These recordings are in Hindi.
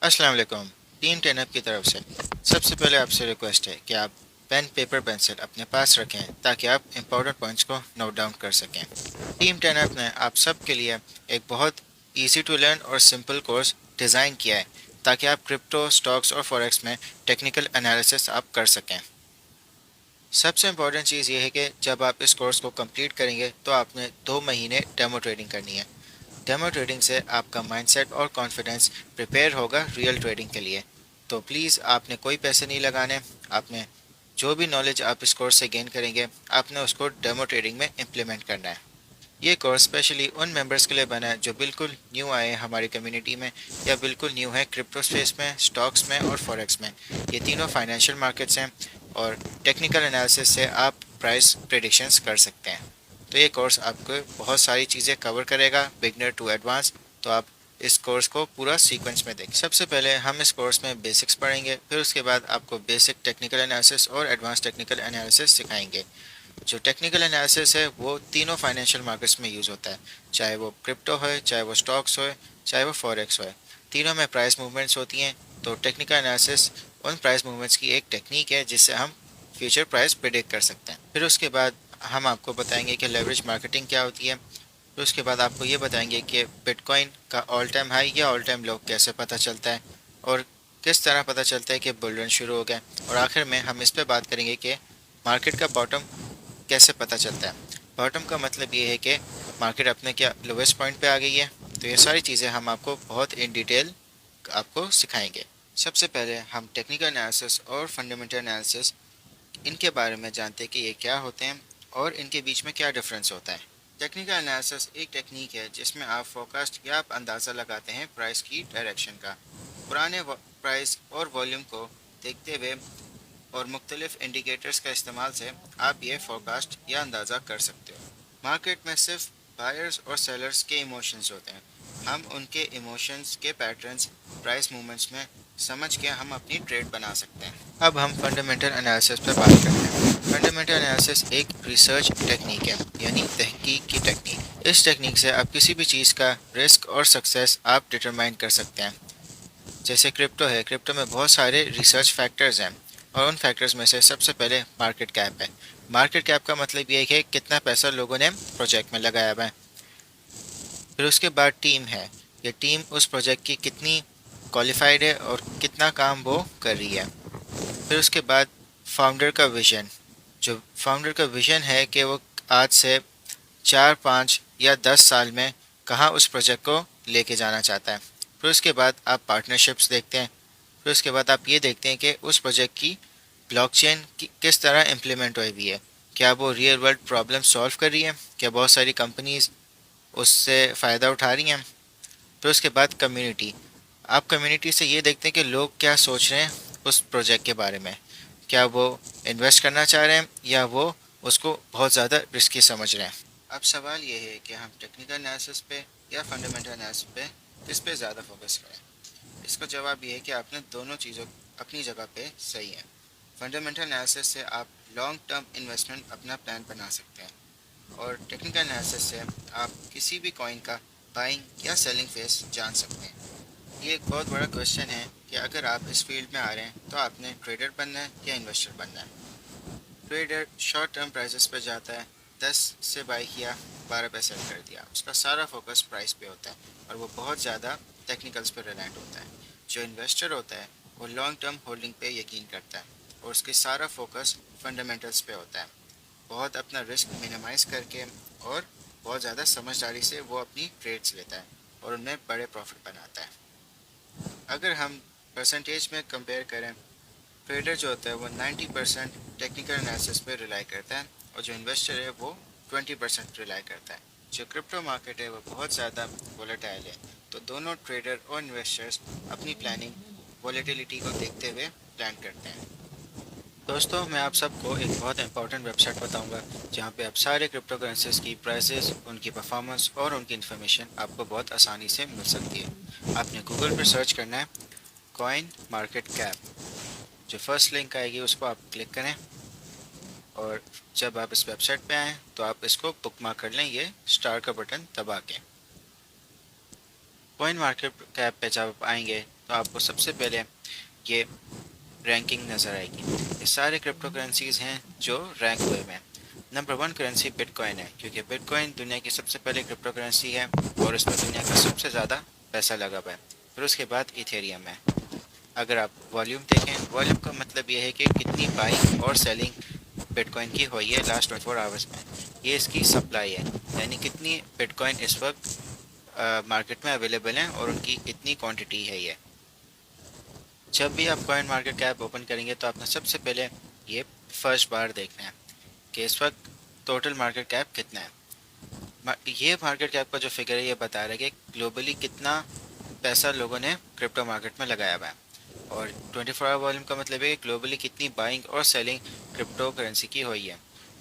अस्सलाम वालेकुम। टीम टेनअप की तरफ से सबसे पहले आपसे रिक्वेस्ट है कि आप पेन पेपर पेंसिल अपने पास रखें ताकि आप इम्पोर्टेंट पॉइंट्स को नोट डाउन कर सकें। टीम टेनअप ने आप सब के लिए एक बहुत इजी टू लर्न और सिंपल कोर्स डिज़ाइन किया है ताकि आप क्रिप्टो स्टॉक्स और फॉरेक्स में टेक्निकल एनालिसिस आप कर सकें। सबसे इम्पॉर्टेंट चीज़ ये है कि जब आप इस कोर्स को कंप्लीट करेंगे तो आपने 2 महीने डेमो ट्रेडिंग करनी है। डेमो ट्रेडिंग से आपका माइंडसेट और कॉन्फिडेंस प्रिपेयर होगा रियल ट्रेडिंग के लिए। तो प्लीज़ आपने कोई पैसे नहीं लगाने। आपने जो भी नॉलेज आप इस कोर्स से गेन करेंगे आपने उसको डेमो ट्रेडिंग में इम्प्लीमेंट करना है। ये कोर्स स्पेशली उन मेंबर्स के लिए बना है जो बिल्कुल न्यू आए हैं हमारी कम्युनिटी में या बिल्कुल न्यू है क्रिप्टो स्पेस में, स्टॉक्स में और फॉरेक्स में। ये तीनों फाइनेंशियल मार्केट्स हैं और टेक्निकल एनालिसिस से आप प्राइस प्रेडिक्शंस कर सकते हैं। तो ये कोर्स आपको बहुत सारी चीज़ें कवर करेगा बिगनर टू एडवांस। तो आप इस कोर्स को पूरा सीक्वेंस में देखें। सबसे पहले हम इस कोर्स में बेसिक्स पढ़ेंगे, फिर उसके बाद आपको बेसिक टेक्निकल एनालिसिस और एडवांस टेक्निकल एनालिसिस सिखाएंगे। जो टेक्निकल एनालिसिस है वो तीनों फाइनेंशियल मार्केट्स में यूज़ होता है, चाहे वो क्रिप्टो हो, चाहे वो स्टॉक्स हो, चाहे वो फॉरेक्स हो। तीनों में प्राइस मूवमेंट्स होती हैं। तो टेक्निकल एनालिसिस उन प्राइस मूवमेंट्स की एक टेक्निक है जिससे हम फ्यूचर प्राइस प्रिडिक्ट कर सकते हैं। फिर उसके बाद हम आपको बताएंगे कि लेवरेज मार्केटिंग क्या होती है। फिर उसके बाद आपको ये बताएंगे कि बिटकॉइन का ऑल टाइम हाई या ऑल टाइम लो कैसे पता चलता है और किस तरह पता चलता है कि बुल रन शुरू हो गया। और आखिर में हम इस पर बात करेंगे कि मार्केट का बॉटम कैसे पता चलता है। बॉटम का मतलब ये है कि मार्केट अपने क्या लोवेस्ट पॉइंट पे आ गई है। तो ये सारी चीज़ें हम आपको बहुत इन डिटेल आपको सिखाएंगे। सबसे पहले हम टेक्निकल एनालिसिस और फंडामेंटल एनालिसिस इनके बारे में जानते हैं कि ये क्या होते हैं और इनके बीच में क्या डिफरेंस होता है। टेक्निकल एनालिसिस एक टेक्निक है जिसमें आप फोरकास्ट या आप अंदाज़ा लगाते हैं प्राइस की डायरेक्शन का। पुराने प्राइस और वॉल्यूम को देखते हुए और मुख्तलिफ इंडिकेटर्स का इस्तेमाल से आप ये फोरकास्ट या अंदाज़ा कर सकते हो। मार्केट में सिर्फ बायर्स और सेलर्स के इमोशंस होते हैं। हम उनके इमोशंस के पैटर्न्स प्राइस मूवमेंट्स में समझ के हम अपनी ट्रेड बना सकते हैं। अब हम फंडामेंटल एनालिसिस पर बात करते हैं। फंडामेंटल एनालिसिस एक रिसर्च टेक्निक है, यानी तहकीक की टेक्निक। इस टेक्निक से आप किसी भी चीज़ का रिस्क और सक्सेस आप डिटरमाइन कर सकते हैं। जैसे क्रिप्टो है, क्रिप्टो में बहुत सारे रिसर्च फैक्टर्स हैं और उन फैक्टर्स में से सबसे पहले मार्केट कैप है। मार्केट कैप का मतलब ये है कि कितना पैसा लोगों ने प्रोजेक्ट में लगाया हुआ है। फिर उसके बाद टीम है। ये टीम उस प्रोजेक्ट की कितनी क्वालिफाइड है और कितना काम वो कर रही है। फिर उसके बाद फाउंडर का विजन। जो फाउंडर का विजन है कि वो आज से 4, 5 या 10 साल में कहाँ उस प्रोजेक्ट को लेके जाना चाहता है। फिर उसके बाद आप पार्टनरशिप्स देखते हैं। फिर उसके बाद आप ये देखते हैं कि उस प्रोजेक्ट की ब्लॉकचेन की किस तरह इम्प्लीमेंट हुई हुई है। क्या वो रियल वर्ल्ड प्रॉब्लम सॉल्व कर रही है, क्या बहुत सारी कंपनीज उससे फ़ायदा उठा रही हैं। फिर उसके बाद कम्युनिटी। आप कम्युनिटी से ये देखते हैं कि लोग क्या सोच रहे हैं उस प्रोजेक्ट के बारे में। क्या वो इन्वेस्ट करना चाह रहे हैं या वो उसको बहुत ज़्यादा रिस्की समझ रहे हैं। अब सवाल ये है कि हम टेक्निकल एनालिसिस पे या फंडामेंटल एनालिसिस पे किस पे ज़्यादा फोकस करें। इसका जवाब ये है कि आपने दोनों चीज़ों अपनी जगह पे सही है। फंडामेंटल एनालिसिस से आप लॉन्ग टर्म इन्वेस्टमेंट अपना प्लान बना सकते हैं और टेक्निकल एनालिसिस से आप किसी भी कॉइन का बाइंग या सेलिंग फेस जान सकते हैं। ये एक बहुत बड़ा क्वेश्चन है कि अगर आप इस फील्ड में आ रहे हैं तो आपने ट्रेडर बनना है या इन्वेस्टर बनना है। ट्रेडर शॉर्ट टर्म प्राइसेस पे जाता है, 10 से बाई किया, 12 पे सेल कर दिया, उसका सारा फोकस प्राइस पे होता है और वो बहुत ज़्यादा टेक्निकल्स पे रिलायंट होता है। जो इन्वेस्टर होता है वो लॉन्ग टर्म होल्डिंग पे यकीन करता है और उसके सारा फोकस फंडामेंटल्स पे होता है। बहुत अपना रिस्क मिनिमाइज़ करके और बहुत ज़्यादा समझदारी से वो अपनी ट्रेड्स लेता है और उनमें बड़े प्रॉफिट बनाता है। अगर हम परसेंटेज में कंपेयर करें, ट्रेडर जो होता है वो 90% टेक्निकल एनालिसिस पे रिलाई करता है और जो इन्वेस्टर है वो 20% रिलाई करता है। जो क्रिप्टो मार्केट है वो बहुत ज़्यादा वोलेटाइल है, तो दोनों ट्रेडर और इन्वेस्टर्स अपनी प्लानिंग वोलेटिलिटी को देखते हुए प्लान करते हैं। दोस्तों, मैं आप सबको एक बहुत इंपॉर्टेंट वेबसाइट बताऊंगा जहां पे आप सारे क्रिप्टो करेंसीज की प्राइसेस, उनकी परफॉर्मेंस और उनकी इन्फॉर्मेशन आपको बहुत आसानी से मिल सकती है। आपने गूगल पर सर्च करना है कॉइन मार्केट कैप। जो फर्स्ट लिंक आएगी उसको आप क्लिक करें और जब आप इस वेबसाइट पे आएँ तो आप इसको बुकमार्क कर लें, ये स्टार का बटन दबा के। कॉइन मार्केट कैप पे जब आप आएंगे तो आपको सबसे पहले ये रैंकिंग नज़र आएगी। ये सारे क्रिप्टो करेंसीज हैं जो रैंक हुए हैं। नंबर 1 करेंसी बिटकॉइन है, क्योंकि बिटकॉइन दुनिया की सबसे पहले क्रिप्टो करेंसी है और इसमें दुनिया का सबसे ज़्यादा पैसा लगा हुआ है। फिर उसके बाद इथेरियम है। अगर आप वॉल्यूम देखें, वॉल्यूम का मतलब ये है कि कितनी बाइंग और सेलिंग बिटकॉइन की हुई है लास्ट 24 आवर्स में। ये इसकी सप्लाई है, यानी कितनी बिटकॉइन इस वक्त मार्केट में अवेलेबल हैं और उनकी कितनी क्वांटिटी है। ये जब भी आप कॉइन मार्केट कैप ओपन करेंगे तो आपने सबसे पहले ये फर्स्ट बार देखना है कि इस वक्त टोटल मार्केट कैप कितना है। ये मार्केट कैप का जो फिगर है ये बता रहा है कि ग्लोबली कितना पैसा लोगों ने क्रिप्टो मार्केट में लगाया हुआ है। और 24 आवर वॉल्यूम का मतलब है कि ग्लोबली कितनी बाइंग और सेलिंग क्रिप्टो करेंसी की हुई है।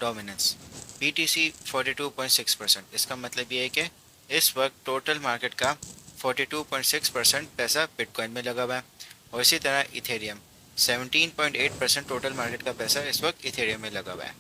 Dominance BTC 42.6%। इसका मतलब ये है कि इस वक्त टोटल मार्केट का 42.6% पैसा बिटकॉइन में लगा हुआ है। और इसी तरह इथेरियम 17.8% टोटल मार्केट का पैसा इस वक्त इथेरियम में लगा हुआ है।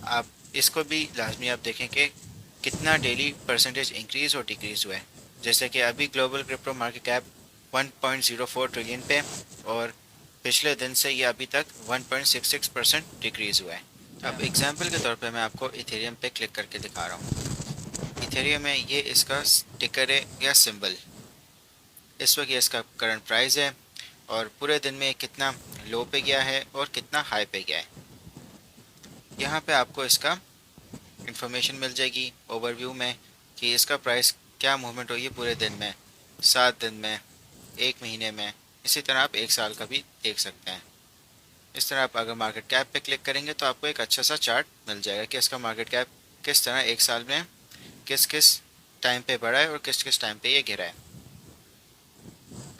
आप इसको भी लाजमी आप देखें कि कितना डेली परसेंटेज इंक्रीज़ और डिक्रीज़ हुआ है। जैसे कि अभी global crypto market cap 1.04 trillion पे, और पिछले दिन से ये अभी तक 1.66% डिक्रीज़ हुआ है। अब एग्जांपल के तौर पे मैं आपको इथेरियम पे क्लिक करके दिखा रहा हूँ। इथेरियम में ये इसका टिकर है या सिंबल। इस वक्त ये इसका करंट प्राइस है और पूरे दिन में कितना लो पे गया है और कितना हाई पे गया है। यहाँ पे आपको इसका इंफॉर्मेशन मिल जाएगी ओवरव्यू में कि इसका प्राइस क्या मूवमेंट हुई है पूरे दिन में, 7 दिन में, 1 महीने में। इसी तरह आप 1 साल का भी देख सकते हैं। इस तरह आप अगर मार्केट कैप पे क्लिक करेंगे तो आपको एक अच्छा सा चार्ट मिल जाएगा कि इसका मार्केट कैप किस तरह 1 साल में किस किस टाइम पे बढ़ा है और किस किस टाइम पे ये गिरा है।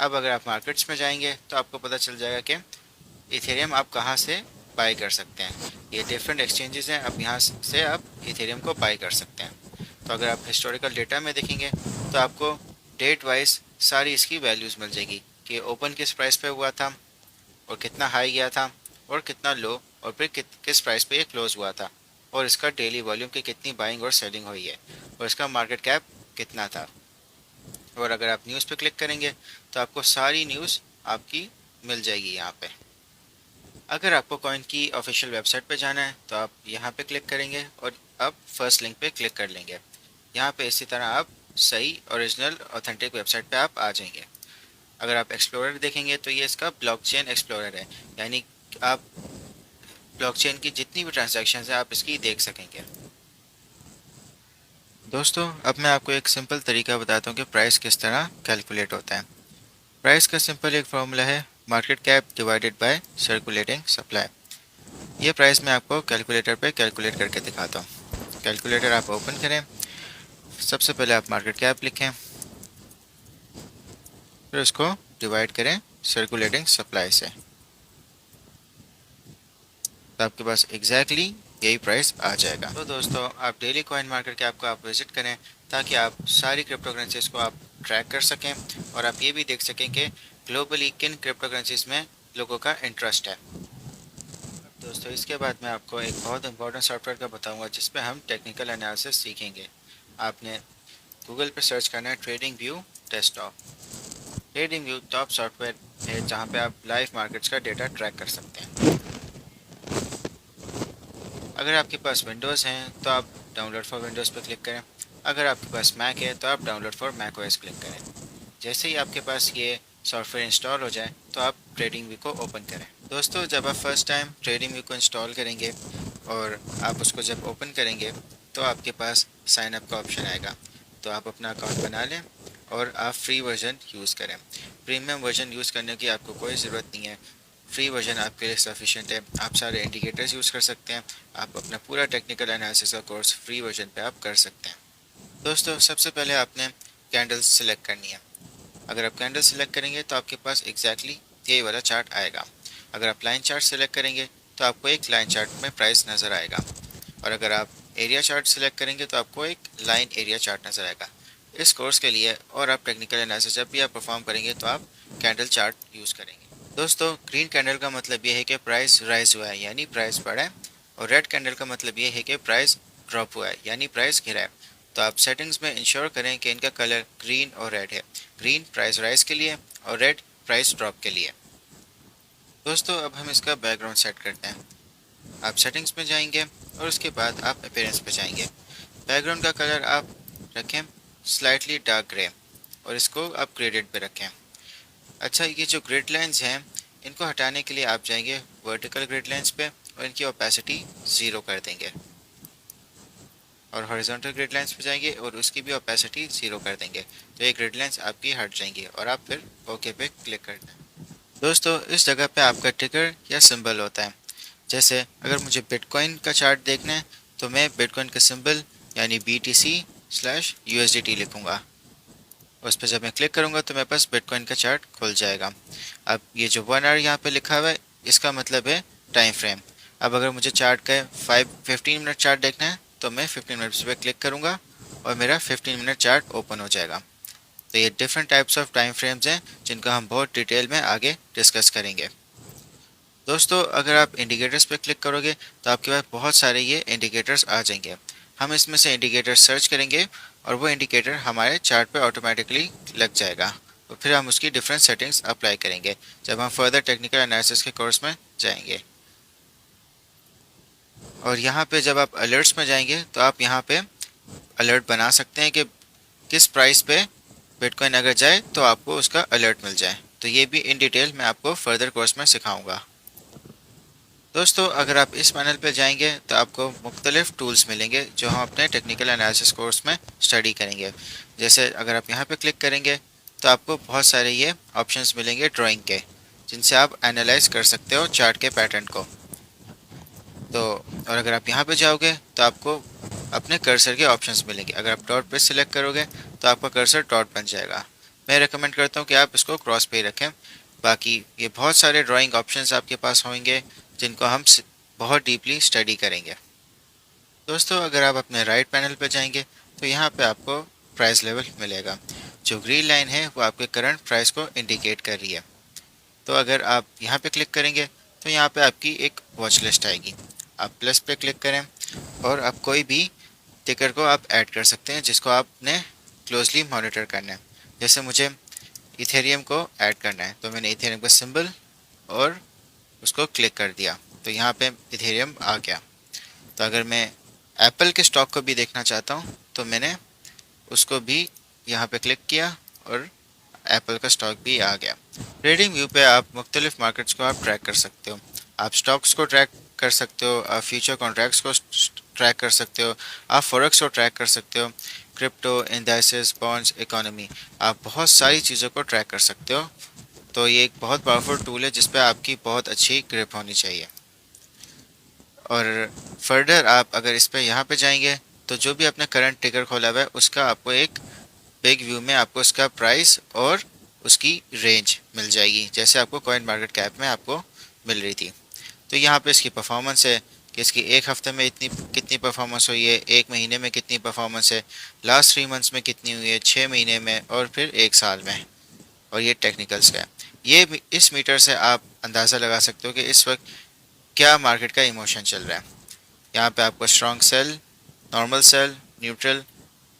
अब अगर आप मार्केट्स में जाएंगे तो आपको पता चल जाएगा कि इथेरियम आप कहाँ से बाई कर सकते हैं। ये डिफरेंट एक्सचेंजेस हैं, अब यहाँ से आप इथेरियम को बाई कर सकते हैं। तो अगर आप हिस्टोरिकल डेटा में देखेंगे तो आपको डेट वाइज सारी इसकी वैल्यूज़ मिल जाएगी कि ओपन किस प्राइस पे हुआ था और कितना हाई गया था और कितना लो, और फिर किस प्राइस पे ये क्लोज हुआ था, और इसका डेली वॉल्यूम की कितनी बाइंग और सेलिंग हुई है, और इसका मार्केट कैप कितना था। और अगर आप न्यूज़ पे क्लिक करेंगे तो आपको सारी न्यूज़ आपकी मिल जाएगी यहाँ पे। अगर आपको कॉइन की ऑफिशियल वेबसाइट पे जाना है तो आप यहाँ पे क्लिक करेंगे और आप फर्स्ट लिंक पे क्लिक कर लेंगे। यहाँ पे इसी तरह आप सही ओरिजिनल ऑथेंटिक वेबसाइट पे आप आ जाएंगे। अगर आप एक्सप्लोरर देखेंगे तो ये इसका ब्लॉकचेन एक्सप्लोरर है, यानी आप ब्लॉकचेन की जितनी भी ट्रांजैक्शंस हैं आप इसकी देख सकेंगे। दोस्तों अब मैं आपको एक सिंपल तरीका बताता हूँ कि प्राइस किस तरह कैलकुलेट होता है। प्राइस का सिंपल एक फॉर्मूला है market cap divided by circulating supply. ये प्राइस मैं आपको कैलकुलेटर पे कैलकुलेट करके दिखाता हूँ। कैलकुलेटर आप ओपन करें, सबसे पहले आप मार्केट कैप लिखें, फिर उसको डिवाइड करें सर्कुलेटिंग सप्लाई से, तो आपके पास एग्जैक्टली यही प्राइस आ जाएगा। तो दोस्तों आप डेली कॉइन मार्केट कैप को आप विजिट करें ताकि आप सारी क्रिप्टो करेंसीज को आप ट्रैक कर सकें और आप ये भी देख सकें कि ग्लोबली किन क्रिप्टो करेंसीज में लोगों का इंटरेस्ट है। दोस्तों इसके बाद मैं आपको एक बहुत इंपॉर्टेंट सॉफ्टवेयर का बताऊंगा जिस पे हम टेक्निकल एनालिसिस सीखेंगे। आपने गूगल पे सर्च करना है trading view desktop. Trading view top software है जहां पे आप लाइव मार्केट्स का डेटा ट्रैक कर सकते हैं। अगर आपके पास विंडोज़ हैं तो आप डाउनलोड फॉर विंडोज़ पर क्लिक करें। अगर आपके पास मैक है तो आप download for Mac OS click करें। जैसे ही आपके पास ये सॉफ्टवेयर इंस्टॉल हो जाए तो आप ट्रेडिंग व्यू को ओपन करें। दोस्तों जब आप फर्स्ट टाइम ट्रेडिंग व्यू को इंस्टॉल करेंगे और आप उसको जब ओपन करेंगे तो आपके पास साइन अप का ऑप्शन आएगा। तो आप अपना अकाउंट बना लें और आप फ्री वर्जन यूज़ करें। प्रीमियम वर्जन यूज़ करने की आपको कोई ज़रूरत नहीं है। फ्री वर्जन आपके लिए सफिशिएंट है। आप सारे इंडिकेटर्स यूज़ कर सकते हैं। आप अपना पूरा टेक्निकल एनालिसिस का कोर्स फ्री वर्जन पे आप कर सकते हैं। दोस्तों सबसे पहले आपने कैंडल्स सिलेक्ट करनी है। अगर आप कैंडल सिलेक्ट करेंगे तो आपके पास एग्जैक्टली यही वाला चार्ट आएगा। अगर आप लाइन चार्ट सिलेक्ट करेंगे तो आपको एक लाइन चार्ट में प्राइस नज़र आएगा, और अगर आप एरिया चार्ट सिलेक्ट करेंगे तो आपको एक लाइन एरिया चार्ट नज़र आएगा। इस कोर्स के लिए और आप टेक्निकल एनालिसिस जब भी आप परफॉर्म करेंगे तो आप कैंडल चार्ट यूज़ करेंगे। दोस्तों ग्रीन कैंडल का मतलब ये है कि प्राइस राइज हुआ है यानी प्राइस बढ़ा है, और रेड कैंडल का मतलब ये है कि प्राइस ड्रॉप हुआ है यानी प्राइस गिरा है। तो आप सेटिंग्स में इंश्योर करें कि इनका कलर ग्रीन और रेड है। ग्रीन प्राइस राइज के लिए और रेड प्राइस ड्रॉप के लिए। दोस्तों अब हम इसका बैकग्राउंड सेट करते हैं। आप सेटिंग्स में जाएंगे और उसके बाद आप अपीयरेंस पे जाएंगे। बैकग्राउंड का कलर आप रखें स्लाइटली डार्क ग्रे और इसको आप ग्रेडेड पे रखें। अच्छा, ये जो ग्रिड लाइंस हैं इनको हटाने के लिए आप जाएंगे वर्टिकल ग्रिड लाइंस पे और इनकी ओपेसिटी 0 कर देंगे, और हॉरिजॉन्टल ग्रिड लाइंस पे जाएंगे और उसकी भी ओपेसिटी 0 कर देंगे। तो ये ग्रिड लाइंस आपकी हट जाएंगी और आप फिर ओके पे क्लिक कर दें। दोस्तों इस जगह पे आपका टिकर या सिंबल होता है। जैसे अगर मुझे बिटकॉइन का चार्ट देखना है तो मैं बिटकॉइन का सिंबल यानी BTC/USDT लिखूंगा। उस पर जब मैं क्लिक करूंगा तो मेरे पास बिटकॉइन का चार्ट खुल जाएगा। अब ये जो 1 आवर यहाँ पे लिखा हुआ है इसका मतलब है टाइम फ्रेम। अब अगर मुझे चार्ट का 15 मिनट चार्ट देखना है तो मैं 15 मिनट्स पे क्लिक करूंगा और मेरा 15 मिनट चार्ट ओपन हो जाएगा। तो ये different types of time frames हैं जिनको हम बहुत डिटेल में आगे डिस्कस करेंगे। दोस्तों अगर आप इंडिकेटर्स पे क्लिक करोगे तो आपके पास बहुत सारे ये इंडिकेटर्स आ जाएंगे। हम इसमें से इंडिकेटर सर्च करेंगे और वो इंडिकेटर हमारे चार्ट पे ऑटोमेटिकली लग जाएगा। तो फिर हम उसकी डिफरेंट सेटिंग्स अप्लाई करेंगे जब हम फर्दर टेक्निकल एनालिसिस के कोर्स में जाएंगे। और यहाँ पे जब आप अलर्ट्स में जाएंगे तो आप यहाँ पे अलर्ट बना सकते हैं कि किस प्राइस पे बिटकॉइन अगर जाए तो आपको उसका अलर्ट मिल जाए। तो ये भी इन डिटेल मैं आपको फर्दर कोर्स में सिखाऊंगा। दोस्तों अगर आप इस पैनल पर जाएंगे तो आपको मुख्तलिफ टूल्स मिलेंगे जो हम अपने टेक्निकल एनालिसिस कोर्स में स्टडी करेंगे। जैसे अगर आप यहाँ पे क्लिक करेंगे तो आपको बहुत सारे ये ऑप्शंस मिलेंगे ड्राइंग के, जिनसे आप एनालाइज कर सकते हो चार्ट के पैटर्न को। तो और अगर आप यहाँ पे जाओगे तो आपको अपने कर्सर के ऑप्शंस मिलेंगे। अगर आप डॉट पे सिलेक्ट करोगे तो आपका कर्सर डॉट बन जाएगा। मैं रेकमेंड करता हूँ कि आप इसको क्रॉस पे ही रखें। बाकी ये बहुत सारे ड्राइंग ऑप्शंस आपके पास होंगे जिनको हम बहुत डीपली स्टडी करेंगे। दोस्तों अगर आप अपने राइट पैनल पर जाएंगे तो यहाँ पे आपको प्राइस लेवल मिलेगा। जो ग्रीन लाइन है वो आपके करंट प्राइस को इंडिकेट कर रही है। तो अगर आप यहाँ पे क्लिक करेंगे तो यहाँ पे आपकी एक वॉच लिस्ट आएगी। आप प्लस पे क्लिक करें और आप कोई भी टिकर को आप ऐड कर सकते हैं जिसको आपने क्लोजली मॉनिटर करना है। जैसे मुझे इथेरियम को ऐड करना है तो मैंने इथेरियम का सिंबल और उसको क्लिक कर दिया तो यहाँ पे इथेरियम आ गया। तो अगर मैं एप्पल के स्टॉक को भी देखना चाहता हूँ तो मैंने उसको भी यहाँ पे क्लिक किया और एप्पल का स्टॉक भी आ गया। ट्रेडिंग व्यू पे आप मुख्तलिफ मार्केट्स को आप ट्रैक कर सकते हो। आप स्टॉक्स को ट्रैक कर सकते हो, आप फ्यूचर कॉन्ट्रैक्ट्स को ट्रैक कर सकते हो, आप फॉरेक्स को ट्रैक कर सकते हो, क्रिप्टो, इंडाइसेस, बॉन्ड्स, इकोनॉमी, आप बहुत सारी चीज़ों को ट्रैक कर सकते हो। तो ये एक बहुत पावरफुल टूल है जिस पे आपकी बहुत अच्छी ग्रिप होनी चाहिए। और फर्दर आप अगर इस पे यहाँ पे जाएंगे तो जो भी आपने करंट टिकर खोला हुआ है उसका आपको एक बिग व्यू में आपको उसका प्राइस और उसकी रेंज मिल जाएगी, जैसे आपको कॉइन मार्केट कैप में आपको मिल रही थी। तो यहाँ पे इसकी परफॉर्मेंस है कि इसकी एक हफ्ते में कितनी परफॉर्मेंस हुई है, एक महीने में कितनी परफॉर्मेंस है, लास्ट 3 मंथ्स में कितनी हुई है, 6 महीने में और फिर 1 साल में। और ये टेक्निकल्स का है। ये इस मीटर से आप अंदाज़ा लगा सकते हो कि इस वक्त क्या मार्केट का इमोशन चल रहा है। यहाँ पे आपको strong sell, normal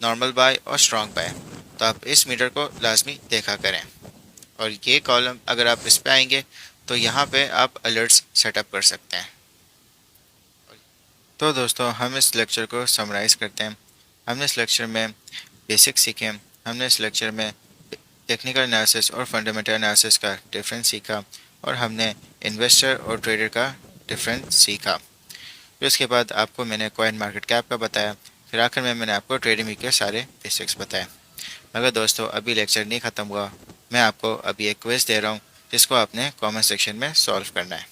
normal buy और स्ट्रॉन्ग बाय। तो आप इस मीटर को लाजमी देखा करें। और ये कॉलम अगर आप इस पे आएंगे तो यहाँ पे आप अलर्ट्स सेटअप कर सकते हैं। तो दोस्तों हम इस लेक्चर को समराइज़ करते हैं। हमने इस लेक्चर में बेसिक सीखे, हमने इस लेक्चर में टेक्निकल एनालिसिस और फंडामेंटल एनालिसिस का डिफरेंस सीखा और हमने इन्वेस्टर और ट्रेडर का डिफरेंस सीखा। फिर उसके बाद आपको मैंने कॉइन मार्केट कैप का बताया। फिर आखिर में मैंने आपको ट्रेडिंग के सारे बेसिक्स बताए। मगर दोस्तों अभी लेक्चर नहीं ख़त्म हुआ, मैं आपको अभी एक क्विज़ दे रहा हूँ जिसको आपने कमेंट सेक्शन में सॉल्व करना है।